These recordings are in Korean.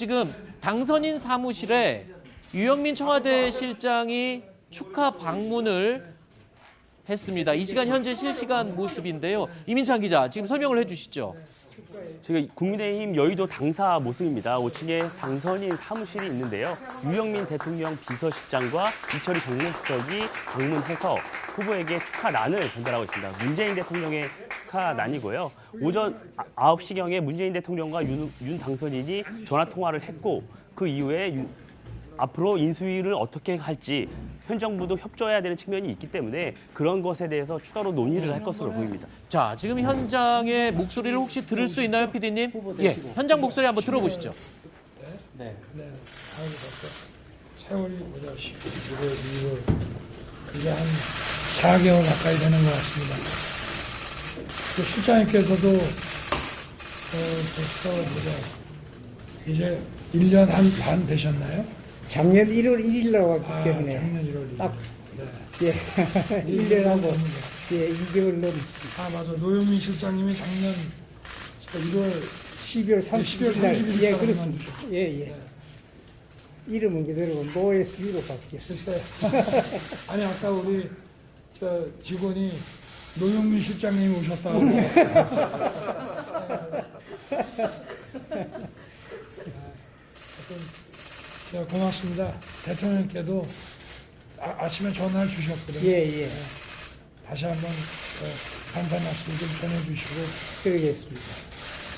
지금 당선인 사무실에 유영민 청와대 실장이 축하 방문을 했습니다. 이 시간 현재 실시간 모습인데요. 이민찬 기자, 지금 설명을 해주시죠. 지금 국민의힘 여의도 당사 모습입니다. 5층에 당선인 사무실이 있는데요. 유영민 대통령 비서실장과 이철희 정무수석이 방문해서 후보에게 축하란을 전달하고 있습니다. 문재인 대통령의 축하란이고요. 오전 9시경에 문재인 대통령과 윤 당선인이 전화통화를 했고 그 이후에 앞으로 인수위를 어떻게 할지 현 정부도 협조해야 되는 측면이 있기 때문에 그런 것에 대해서 추가로 논의를 할 것으로 보입니다. 자, 지금 현장의 목소리를 혹시 들을 수 있나요, PD님? 예, 현장 목소리 한번 들어보시죠. 네. 세월이 보자 11월, 2월 이제 한 4개월 가까이 되는 것 같습니다. 그 실장님께서도 벌써 보자 이제 1년 한 반 되셨나요? 작년 1월 1일 날 왔기 때문에 작년 1월 1일. 딱 네. 예, 1년하고 예, 2개월 넘었습니다. 아 맞아. 노영민 실장님이 작년 1월 12월 30일 날 30일 예, 날 그렇습니다. 그만두셨죠. 예, 예. 이름은 그대로 노예수위로 바뀌었습니다. 글쎄, 아니 아까 우리 저 직원이 노영민 실장님이 오셨다고. 네, 고맙습니다. 대통령께도 아침에 전화를 주셨거든요. 예, 예. 다시 한번 감사 말씀 좀 전해주시고 그러겠습니다.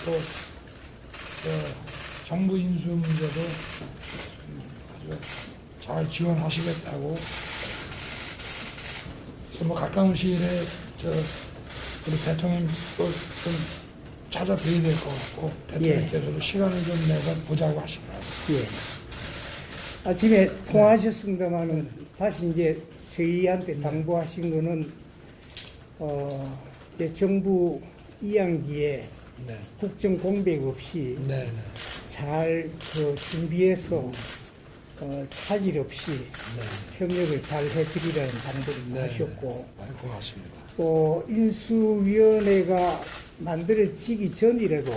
또 정부 인수 문제도 아주 잘 지원하시겠다고. 그래서 뭐 가까운 시일에 우리 대통령 또 좀 찾아뵈야 될 것 같고 대통령께서도 시간을 좀 내서 보자고 하시더라고요. 예. 아침에 통화하셨습니다만은 다시 이제 저희한테 당부하신 거는 이제 정부 2학기에 네, 국정 공백 없이 네, 네, 잘 준비해서 차질 없이 네. 협력을 잘 해드리라는 당부를 네, 하셨고 네. 고맙습니다. 또 인수위원회가 만들어지기 전이라도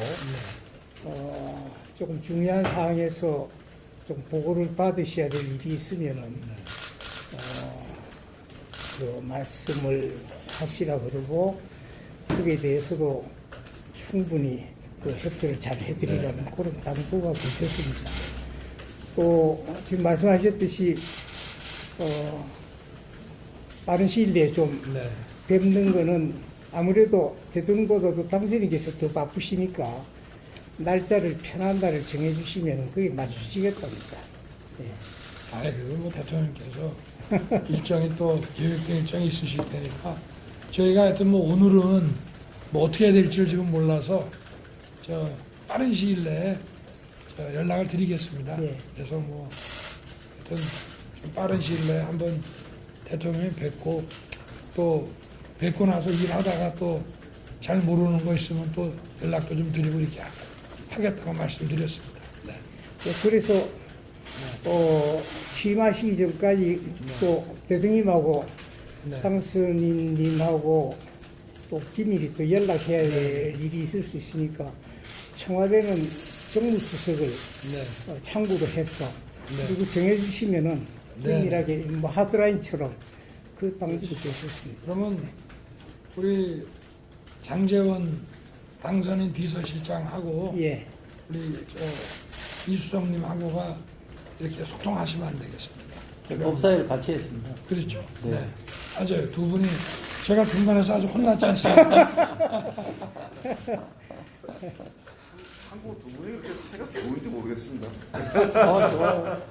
조금 중요한 사항에서 좀 보고를 받으셔야 될 일이 있으면은 그 말씀을 하시라 그러고 그에 대해서도 충분히 그 협조를 잘 해드리라는 그런 당부가 있었습니다. 또 지금 말씀하셨듯이 빠른 시일 내에 좀 네, 뵙는 거는 아무래도 대통령보다도 당선인께서 더 바쁘시니까 날짜를 편한 날을 정해주시면 그게 맞추시겠답니다. 예. 아이 그건 뭐 대통령께서 일정이 또 계획된 일정이 있으실 테니까 저희가 하여튼 뭐 오늘은 뭐 어떻게 해야 될지를 지금 몰라서 빠른 시일 내에 연락을 드리겠습니다. 예. 그래서 뭐 하여튼 좀 빠른 시일 내에 한번 대통령이 뵙고 또 뵙고 나서 일하다가 또 잘 모르는 거 있으면 또 연락도 좀 드리고 이렇게 하겠다고 말씀드렸습니다. 네. 예, 그래서 취임하시기 전까지 또 대통령님하고 네. 당선인님하고 또 긴밀히 또 연락해야 될 일이 있을 수 있으니까 청와대는 정무수석을 네. 참고도 해서 네. 그리고 정해주시면은 네. 긴밀하게 뭐 하드라인처럼 그 방법도 되셨습니다. 그러면 우리 장제원 당선인 비서실장하고 예, 우리 이수정님하고가 이렇게 소통하시면 안 되겠습니까? 법사위를 같이 했습니다. 그렇죠. 네. 맞아요. 두 분이 제가 중간에서 아주 혼났지 않습니까? 한국 두 분이 그렇게 사이가 좋은지 모르겠습니다. 좋아요.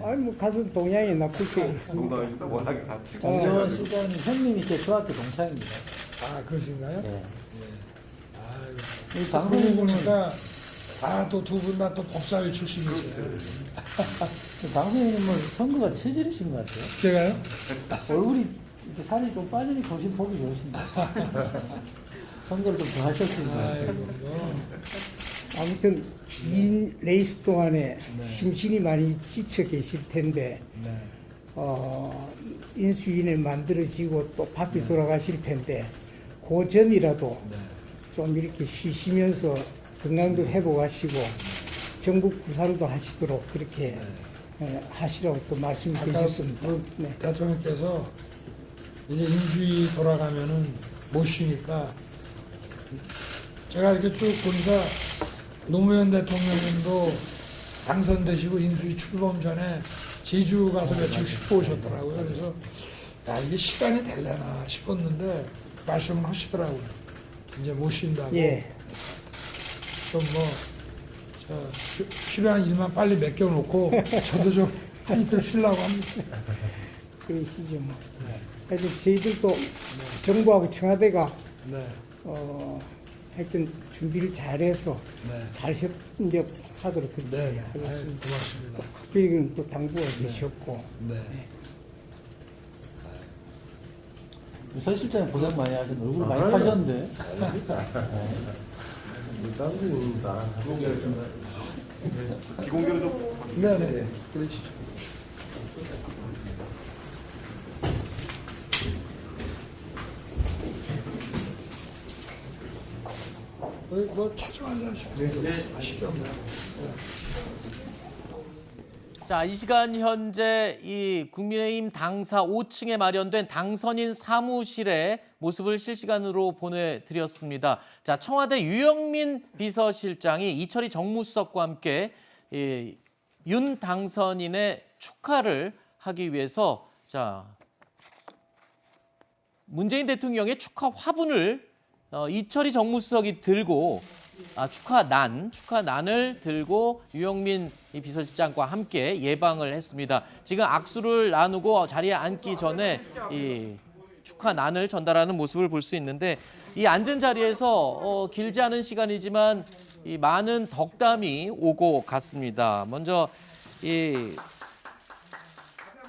아니 뭐 같은 동양에 나쁠 게 있습니다. 농담입니다. 워낙에 같이 장재원 실장님 형님이 제 중학교 동창입니다. 아 그러신가요? 네. 아이고. 이 그러고 당선인 보니까 또 두 분 다 또 법사위 출신이세요. 당선인은 선거가 체질이신 것 같아요. 제가요? 얼굴이 이렇게 살이 좀 빠지니 보신 보기 좋으신데 선거를 좀 더 하셨으니까. 아이고. 아무튼 긴 레이스 동안에 심신이 많이 지쳐 계실 텐데 네. 인수위원회 만들어지고 또 바퀴 돌아가실 텐데 그 전이라도 좀 이렇게 쉬시면서 건강도 회복하시고 전국 구상도 하시도록 그렇게 하시라고 또 말씀 아까 주셨습니다. 그 대통령께서 이제 인수위 돌아가면은 못 쉬니까 제가 이렇게 쭉 보니까 노무현 대통령님도 당선되시고 인수위 출범 전에 제주 가서 며칠 쉬고 오셨더라고요. 그래서 야 이게 시간이 될려나 싶었는데 말씀을 하시더라고요. 이제 못 쉰다고. 예. 좀 필요한 일만 빨리 맡겨놓고 저도 좀 한 이틀 쉬려고 합니다. 그러시죠 뭐. 하여튼 저희들도 정부하고 청와대가 네, 하여튼 준비를 잘해서 네, 잘 협력하도록 그렇게 네, 네. 하겠습니다. 고맙습니다. 특별히 또 당부가 계셨고 네. 유사실장님 고생 많이 하셨는데 얼굴 많이 파셨는데. 비공개로 좀 네, 네, 그렇지. 우리 뭐 차좀 한잔 하시죠. 자, 이 시간 현재 이 국민의힘 당사 5층에 마련된 당선인 사무실의 모습을 실시간으로 보내드렸습니다. 자, 청와대 유영민 비서실장이 이철희 정무수석과 함께 윤 당선인의 축하를 하기 위해서 자, 문재인 대통령의 축하 화분을 이철희 정무수석이 들고 축하난을 들고 유영민 비서실장과 함께 예방을 했습니다. 지금 악수를 나누고 자리에 앉기 전에 이 축하난을 전달하는 모습을 볼 수 있는데 이 앉은 자리에서 길지 않은 시간이지만 이 많은 덕담이 오고 갔습니다. 먼저 이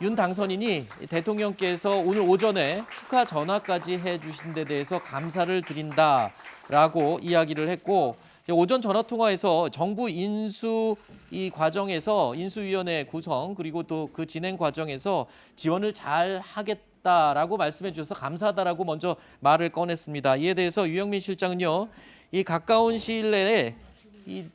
윤 당선인이 대통령께서 오늘 오전에 축하 전화까지 해주신 데 대해서 감사를 드린다라고 이야기를 했고 오전 전화 통화에서 정부 인수 이 과정에서 인수위원회 구성 그리고 또 그 진행 과정에서 지원을 잘 하겠다라고 말씀해 주셔서 감사하다라고 먼저 말을 꺼냈습니다. 이에 대해서 유영민 실장은요, 이 가까운 시일 내에 이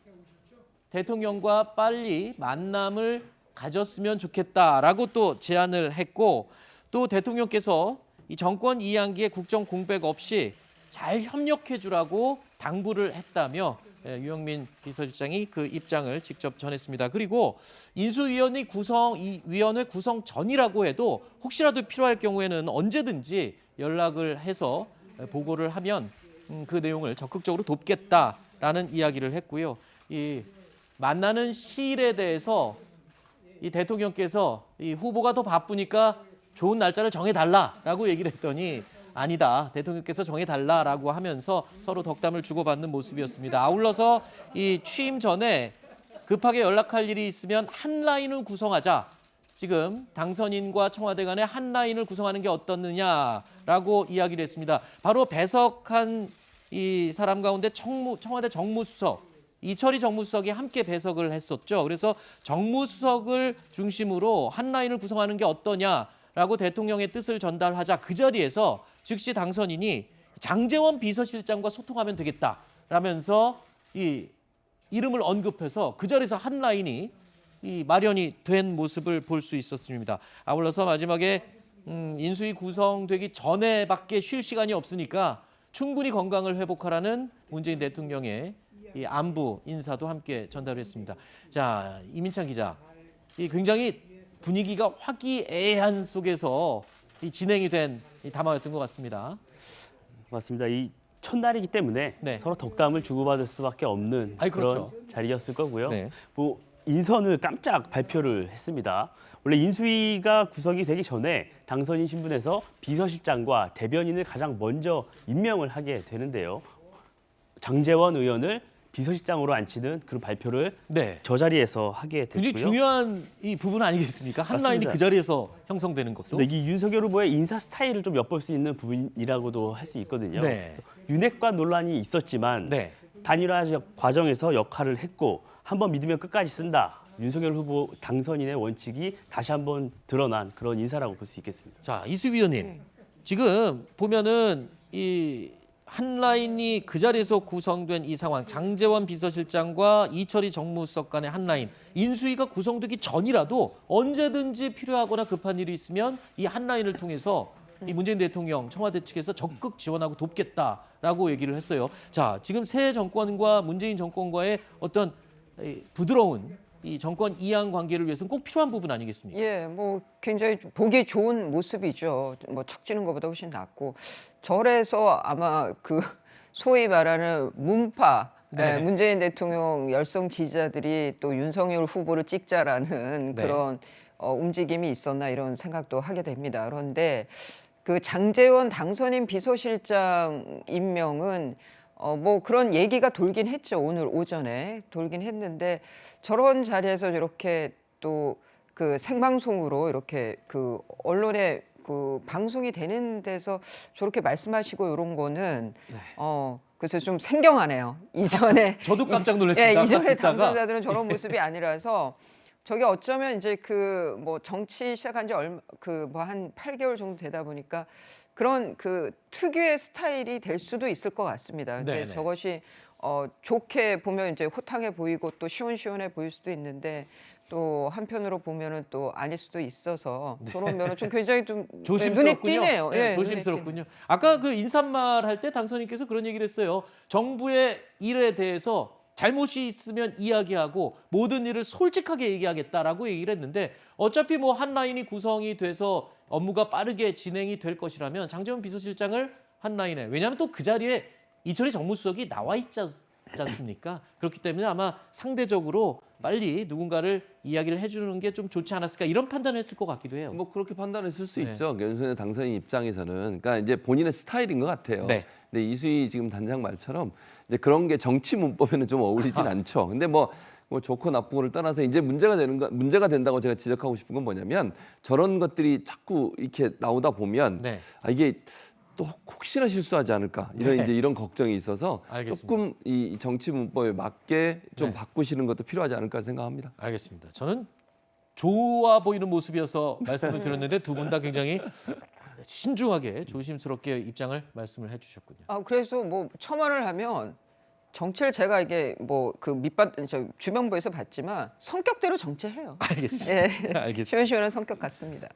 대통령과 빨리 만남을 가졌으면 좋겠다라고 또 제안을 했고 또 대통령께서 이 정권 2학기에 국정 공백 없이 잘 협력해 주라고 당부를 했다며 유영민 비서실장이 그 입장을 직접 전했습니다. 그리고 인수위원회 구성 전이라고 해도 혹시라도 필요할 경우에는 언제든지 연락을 해서 보고를 하면 그 내용을 적극적으로 돕겠다라는 이야기를 했고요. 이 만나는 시일에 대해서 이 대통령께서 이 후보가 더 바쁘니까 좋은 날짜를 정해달라라고 얘기를 했더니 아니다. 대통령께서 정해달라라고 하면서 서로 덕담을 주고받는 모습이었습니다. 아울러서 이 취임 전에 급하게 연락할 일이 있으면 한 라인을 구성하자. 지금 당선인과 청와대 간에 한 라인을 구성하는 게 어떻느냐라고 이야기를 했습니다. 바로 배석한 이 사람 가운데 청와대 정무수석 이철희 정무수석이 함께 배석을 했었죠. 그래서 정무수석을 중심으로 한 라인을 구성하는 게 어떠냐라고 대통령의 뜻을 전달하자 그 자리에서 즉시 당선인이 장제원 비서실장과 소통하면 되겠다라면서 이 이름을 언급해서 그 자리에서 한 라인이 이 마련이 된 모습을 볼 수 있었습니다. 아울러서 마지막에 인수위 구성되기 전에밖에 쉴 시간이 없으니까 충분히 건강을 회복하라는 문재인 대통령의 이 안부 인사도 함께 전달했습니다. 자, 이민찬 기자, 이 굉장히 분위기가 화기애애한 속에서 이 진행이 된 이 담화였던 것 같습니다. 맞습니다. 이 첫날이기 때문에 네. 서로 덕담을 주고받을 수밖에 없는 그렇죠. 그런 자리였을 거고요. 네. 뭐 인선을 깜짝 발표를 했습니다. 원래 인수위가 구성이 되기 전에 당선인 신분에서 비서실장과 대변인을 가장 먼저 임명을 하게 되는데요. 장제원 의원을 비서실장으로 앉히는 그런 발표를 네. 저 자리에서 하게 됐고요. 굉장히 중요한 이 부분 아니겠습니까? 한 맞습니다. 라인이 그 자리에서 형성되는 것도. 근데 이 윤석열 후보의 인사 스타일을 좀 엿볼 수 있는 부분이라고도 할 수 있거든요. 네. 윤핵과 논란이 있었지만 네. 단일화 과정에서 역할을 했고 한번 믿으면 끝까지 쓴다. 윤석열 후보 당선인의 원칙이 다시 한번 드러난 그런 인사라고 볼 수 있겠습니다. 자, 이수비 의원님. 지금 보면은 이 한라인이 그 자리에서 구성된 이 상황, 장제원 비서실장과 이철희 정무수석 간의 한라인, 인수위가 구성되기 전이라도 언제든지 필요하거나 급한 일이 있으면 이 한라인을 통해서 이 문재인 대통령 청와대 측에서 적극 지원하고 돕겠다라고 얘기를 했어요. 자, 지금 새 정권과 문재인 정권과의 어떤 부드러운 이 정권 이양 관계를 위해서는 꼭 필요한 부분 아니겠습니까? 예, 뭐 굉장히 보기 좋은 모습이죠. 뭐 척지는 것보다 훨씬 낫고 절에서 아마 그 소위 말하는 문파 네. 문재인 대통령 열성 지지자들이 또 윤석열 후보를 찍자라는 네. 그런 움직임이 있었나 이런 생각도 하게 됩니다. 그런데 그 장제원 당선인 비서실장 임명은 뭐 그런 얘기가 돌긴 했죠. 오늘 오전에 돌긴 했는데 저런 자리에서 이렇게 또 그 생방송으로 이렇게 그 언론에 그 방송이 되는 데서 저렇게 말씀하시고 이런 거는 그래서 좀 생경하네요. 이전에 저도 깜짝 놀랐습니다. 예, 아까 이전에 듣다가. 당선자들은 저런 모습이 아니라서 저게 어쩌면 이제 그 뭐 정치 시작한 지 그 뭐 한 8개월 정도 되다 보니까 그런 그 특유의 스타일이 될 수도 있을 것 같습니다. 근데 네네. 저것이 좋게 보면 이제 호탕해 보이고 또 시원시원해 보일 수도 있는데 또 한편으로 보면은 또 아닐 수도 있어서 그런 면은 좀 굉장히 좀 눈에 조심스럽군요. 띄네요. 네, 예, 조심스럽군요. 아까 그 인사말 할 때 당선인께서 그런 얘기를 했어요. 정부의 일에 대해서 잘못이 있으면 이야기하고 모든 일을 솔직하게 얘기하겠다라고 얘기를 했는데 어차피 뭐 한 라인이 구성이 돼서 업무가 빠르게 진행이 될 것이라면 장제원 비서실장을 한 라인에 왜냐하면 또 그 자리에 이철희 정무수석이 나와 있지 않습니까? 그렇기 때문에 아마 상대적으로 빨리 누군가를 이야기를 해주는 게 좀 좋지 않았을까 이런 판단을 했을 것 같기도 해요. 뭐 그렇게 판단했을 수 네. 있죠. 윤석열 당선인 입장에서는 그러니까 이제 본인의 스타일인 것 같아요. 네. 근데 이수희 지금 단장 말처럼 이제 그런 게 정치 문법에는 좀 어울리진 않죠. 근데 뭐 좋고 나쁘고를 떠나서 이제 문제가 된다고 제가 지적하고 싶은 건 뭐냐면 저런 것들이 자꾸 이렇게 나오다 보면 네. 이게 또 혹시나 실수하지 않을까 이런 네. 이제 이런 걱정이 있어서 알겠습니다. 조금 이 정치 문법에 맞게 좀 네. 바꾸시는 것도 필요하지 않을까 생각합니다. 알겠습니다. 저는 좋아 보이는 모습이어서 말씀을 드렸는데 두 분 다 굉장히 신중하게 조심스럽게 입장을 말씀을 해주셨군요. 그래서 뭐 첨언을 하면 정치를 제가 이게 뭐 그 주변부에서 봤지만 성격대로 정치해요. 알겠습니다. 예, 알겠습니다. 시원시원한 성격 같습니다.